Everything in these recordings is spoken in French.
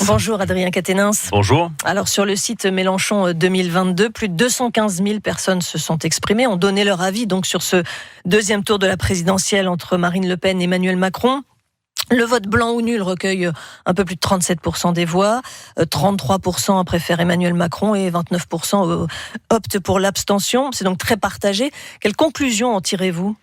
Bonjour Adrien Quatennens. Bonjour. Alors sur le site Mélenchon 2022, plus de 215 000 personnes se sont exprimées, ont donné leur avis donc sur ce deuxième tour de la présidentielle entre Marine Le Pen et Emmanuel Macron. Le vote blanc ou nul recueille un peu plus de 37% des voix, 33% préfèrent Emmanuel Macron et 29% optent pour l'abstention. C'est donc très partagé. Quelles conclusions en tirez-vous ?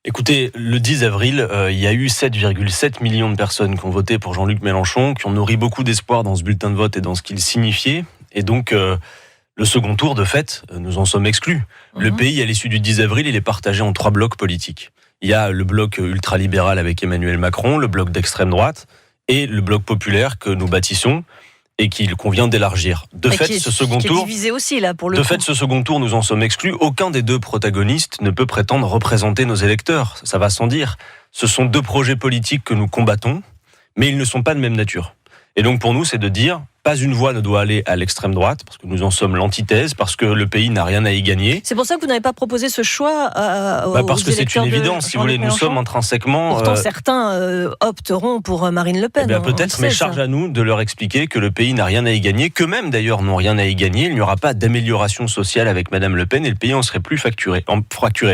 Écoutez, le 10 avril, il y a eu 7,7 millions de personnes qui ont voté pour Jean-Luc Mélenchon, qui ont nourri beaucoup d'espoir dans ce bulletin de vote et dans ce qu'il signifiait. Et donc, le second tour, de fait, nous en sommes exclus. Le pays, à l'issue du 10 avril, il est partagé en 3 blocs politiques. Il y a le bloc ultralibéral avec Emmanuel Macron, le bloc d'extrême droite et le bloc populaire que nous bâtissons et qu'il convient d'élargir. De fait, ce second tour, nous en sommes exclus. Aucun des deux protagonistes ne peut prétendre représenter nos électeurs. Ça va sans dire. Ce sont 2 projets politiques que nous combattons, mais ils ne sont pas de même nature. Et donc pour nous, c'est de dire, pas une voix ne doit aller à l'extrême droite, parce que nous en sommes l'antithèse, parce que le pays n'a rien à y gagner. C'est pour ça que vous n'avez pas proposé ce choix parce que c'est une évidence, si vous voulez, nous sommes intrinsèquement... Pourtant certains opteront pour Marine Le Pen. Peut-être, mais charge à nous de leur expliquer que le pays n'a rien à y gagner, qu'eux-mêmes d'ailleurs n'ont rien à y gagner, il n'y aura pas d'amélioration sociale avec Madame Le Pen et le pays en serait plus fracturé.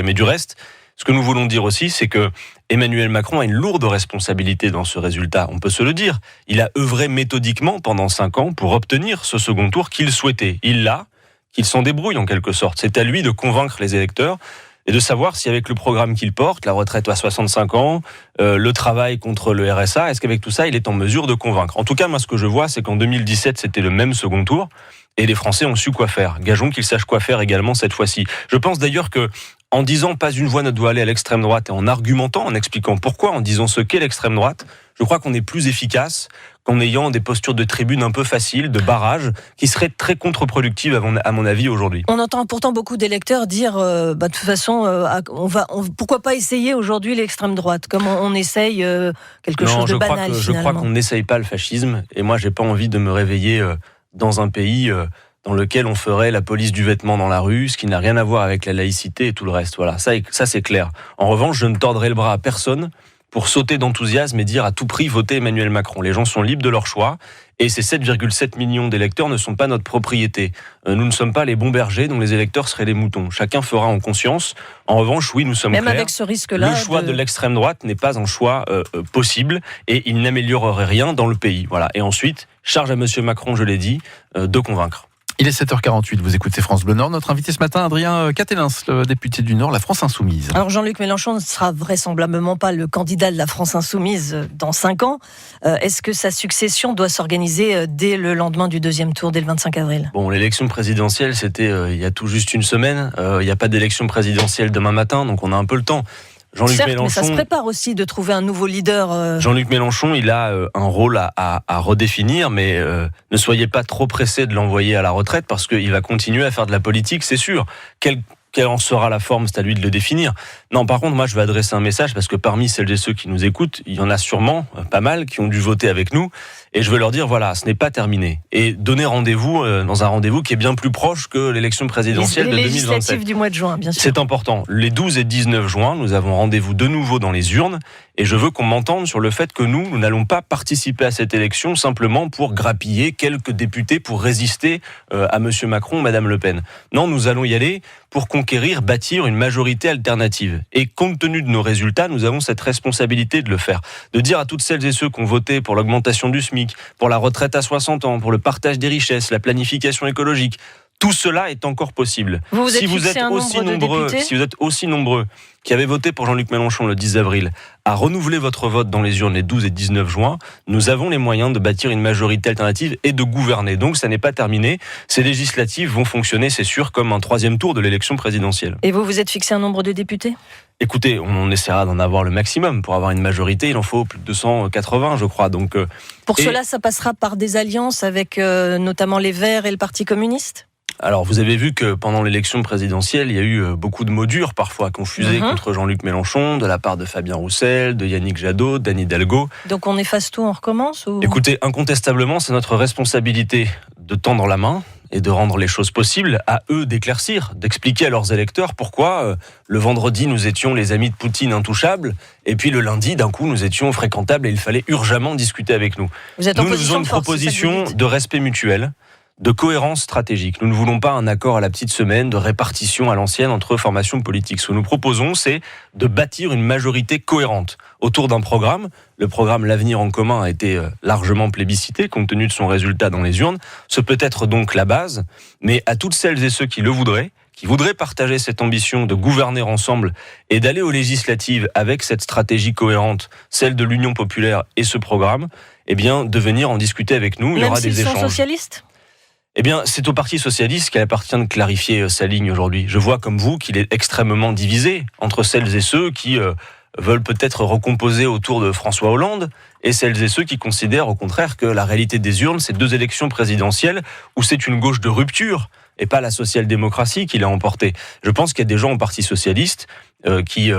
Mais du reste, ce que nous voulons dire aussi, c'est que Emmanuel Macron a une lourde responsabilité dans ce résultat, on peut se le dire. Il a œuvré méthodiquement pendant 5 ans pour obtenir ce second tour qu'il souhaitait. Il l'a, qu'il s'en débrouille en quelque sorte. C'est à lui de convaincre les électeurs et de savoir si avec le programme qu'il porte, la retraite à 65 ans, le travail contre le RSA, est-ce qu'avec tout ça, il est en mesure de convaincre ? En tout cas, moi ce que je vois, c'est qu'en 2017, c'était le même second tour et les Français ont su quoi faire. Gageons qu'ils sachent quoi faire également cette fois-ci. Je pense d'ailleurs que en disant pas une voix ne doit aller à l'extrême droite et en argumentant, en expliquant pourquoi, en disant ce qu'est l'extrême droite, je crois qu'on est plus efficace qu'en ayant des postures de tribune un peu faciles, de barrage, qui seraient très contre-productives à mon avis aujourd'hui. On entend pourtant beaucoup d'électeurs dire de toute façon, pourquoi pas essayer aujourd'hui l'extrême droite, comme on essaye quelque chose de banal finalement. Je crois qu'on n'essaye pas le fascisme, et moi j'ai pas envie de me réveiller dans un pays... dans lequel on ferait la police du vêtement dans la rue, ce qui n'a rien à voir avec la laïcité et tout le reste. Voilà, ça c'est clair. En revanche, je ne tordrai le bras à personne pour sauter d'enthousiasme et dire à tout prix voter Emmanuel Macron. Les gens sont libres de leur choix et ces 7,7 millions d'électeurs ne sont pas notre propriété. Nous ne sommes pas les bons bergers dont les électeurs seraient les moutons. Chacun fera en conscience. En revanche, oui, nous sommes clairs. Même avec ce risque-là, le choix de l'extrême droite n'est pas un choix possible et il n'améliorerait rien dans le pays. Voilà. Et ensuite, charge à Monsieur Macron, je l'ai dit, de convaincre. Il est 7h48, vous écoutez France Bleu Nord. Notre invité ce matin, Adrien Quatennens, le député du Nord, la France Insoumise. Alors Jean-Luc Mélenchon ne sera vraisemblablement pas le candidat de la France Insoumise dans 5 ans. Est-ce que sa succession doit s'organiser dès le lendemain du deuxième tour, dès le 25 avril ? Bon, l'élection présidentielle, c'était il y a tout juste une semaine. Il n'y a pas d'élection présidentielle demain matin, donc on a un peu le temps. Certes, mais ça se prépare aussi de trouver un nouveau leader. Jean-Luc Mélenchon, il a un rôle à redéfinir, mais ne soyez pas trop pressés de l'envoyer à la retraite parce qu'il va continuer à faire de la politique, c'est sûr. Quelle en sera la forme, c'est à lui de le définir. Non, par contre, moi, je vais adresser un message parce que parmi celles et ceux qui nous écoutent, il y en a sûrement pas mal qui ont dû voter avec nous. Et je veux leur dire, voilà, ce n'est pas terminé. Et donner rendez-vous dans un rendez-vous qui est bien plus proche que l'élection présidentielle de 2027. Les législatives du mois de juin, bien sûr. C'est important. Les 12 et 19 juin, nous avons rendez-vous de nouveau dans les urnes. Et je veux qu'on m'entende sur le fait que nous n'allons pas participer à cette élection simplement pour grappiller quelques députés pour résister à Monsieur Macron ou Madame Le Pen. Non, nous allons y aller pour conquérir, bâtir une majorité alternative. Et compte tenu de nos résultats, nous avons cette responsabilité de le faire. De dire à toutes celles et ceux qui ont voté pour l'augmentation du SMIC, pour la retraite à 60 ans, pour le partage des richesses, la planification écologique, tout cela est encore possible. Si vous êtes aussi nombreux qui avez voté pour Jean-Luc Mélenchon le 10 avril à renouveler votre vote dans les urnes les 12 et 19 juin, nous avons les moyens de bâtir une majorité alternative et de gouverner. Donc ça n'est pas terminé. Ces législatives vont fonctionner, c'est sûr, comme un 3e tour de l'élection présidentielle. Et vous êtes fixé un nombre de députés ? Écoutez, on essaiera d'en avoir le maximum. Pour avoir une majorité, il en faut plus de 280, je crois. Donc, cela, ça passera par des alliances avec notamment les Verts et le Parti communiste ? Alors, vous avez vu que pendant l'élection présidentielle, il y a eu beaucoup de mots durs parfois qu'on fusait contre Jean-Luc Mélenchon, de la part de Fabien Roussel, de Yannick Jadot, d'Anne Hidalgo. Donc on efface tout, on recommence ou... Écoutez, incontestablement, c'est notre responsabilité de tendre la main et de rendre les choses possibles, à eux d'éclaircir, d'expliquer à leurs électeurs pourquoi le vendredi nous étions les amis de Poutine intouchables et puis le lundi d'un coup nous étions fréquentables et il fallait urgemment discuter avec nous. Vous êtes en Nous faisons une proposition de respect mutuel, de cohérence stratégique. Nous ne voulons pas un accord à la petite semaine de répartition à l'ancienne entre formations politiques. Ce que nous proposons, c'est de bâtir une majorité cohérente autour d'un programme. Le programme L'Avenir en commun a été largement plébiscité compte tenu de son résultat dans les urnes. Ce peut être donc la base, mais à toutes celles et ceux qui le voudraient, qui voudraient partager cette ambition de gouverner ensemble et d'aller aux législatives avec cette stratégie cohérente, celle de l'Union populaire et ce programme, eh bien, de venir en discuter avec nous. Il y aura des échanges. Même s'ils sont socialistes ? Eh bien, c'est au Parti socialiste qu'il appartient de clarifier sa ligne aujourd'hui. Je vois comme vous qu'il est extrêmement divisé entre celles et ceux qui veulent peut-être recomposer autour de François Hollande et celles et ceux qui considèrent au contraire que la réalité des urnes, c'est 2 élections présidentielles où c'est une gauche de rupture et pas la social-démocratie qui l'a emporté. Je pense qu'il y a des gens au Parti socialiste qui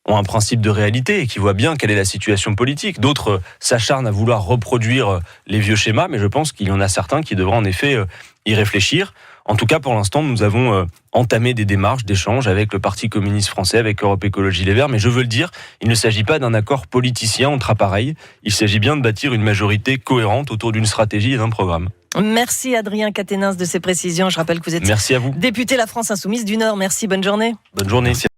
ont un principe de réalité et qui voient bien quelle est la situation politique. D'autres s'acharnent à vouloir reproduire les vieux schémas, mais je pense qu'il y en a certains qui devraient en effet y réfléchir. En tout cas, pour l'instant, nous avons entamé des démarches d'échange avec le Parti communiste français, avec Europe Écologie Les Verts, mais je veux le dire, il ne s'agit pas d'un accord politicien entre appareils, il s'agit bien de bâtir une majorité cohérente autour d'une stratégie et d'un programme. Merci Adrien Quatennens de ces précisions. Je rappelle que vous êtes Merci à vous. député La France Insoumise du Nord. Merci, bonne journée. Bonne journée. Merci.